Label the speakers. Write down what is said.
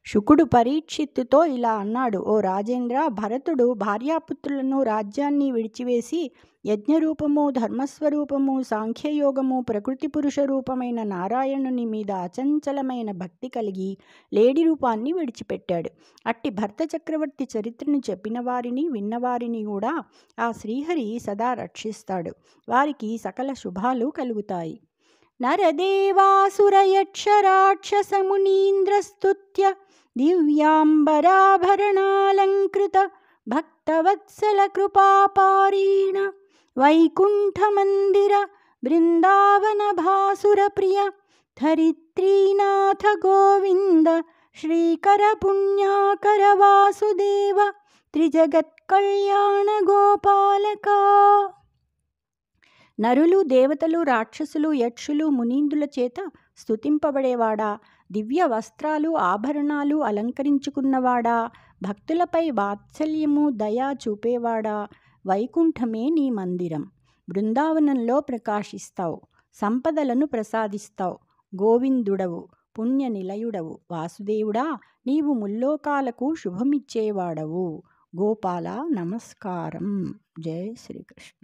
Speaker 1: శుకుడు పరీక్షిత్తుతో ఇలా అన్నాడు: ఓ రాజేంద్ర, భరతుడు భార్యాపుత్రులను రాజ్యాన్ని విడిచివేసి యజ్ఞరూపము, ధర్మస్వరూపము, సాంఖ్యయోగము, ప్రకృతి పురుష రూపమైన నారాయణుని మీద అచంచలమైన భక్తి కలిగి లేడి రూపాన్ని విడిచిపెట్టాడు. అట్టి భర్త చక్రవర్తి చరిత్రను చెప్పిన వారిని విన్నవారిని కూడా ఆ శ్రీహరి సదా రక్షిస్తాడు. వారికి సకల శుభాలు కలుగుతాయి. నరదేవాసురయక్షరాక్షసమునీంద్రస్తుత్య దివ్యాంబరాభరణాలంకృత భక్తవత్సల కృపాపారీణ వైకుంఠమందిర బృందావన భాసుర ప్రియ ధరిత్రీనాథ గోవింద శ్రీకర పుణ్యాకర వాసుదేవ త్రిజగత్కళ్యాణ గోపాలక. నరులు, దేవతలు, రాక్షసులు, యక్షులు, మునీంద్రుల చేత స్తుతింపబడేవాడా, దివ్య వస్త్రాలు, ఆభరణాలు అలంకరించుకున్నవాడా, భక్తులపై వాత్సల్యము, దయ చూపేవాడా, వైకుంఠమే నీ మందిరం. బృందావనంలో ప్రకాశిస్తావు, సంపదలను ప్రసాదిస్తావు. గోవిందుడవు, పుణ్య నిలయుడవు. వాసుదేవుడా, నీవు ముల్లోకాలకు శుభమిచ్చేవాడవు. గోపాల నమస్కారం. జై శ్రీకృష్ణ.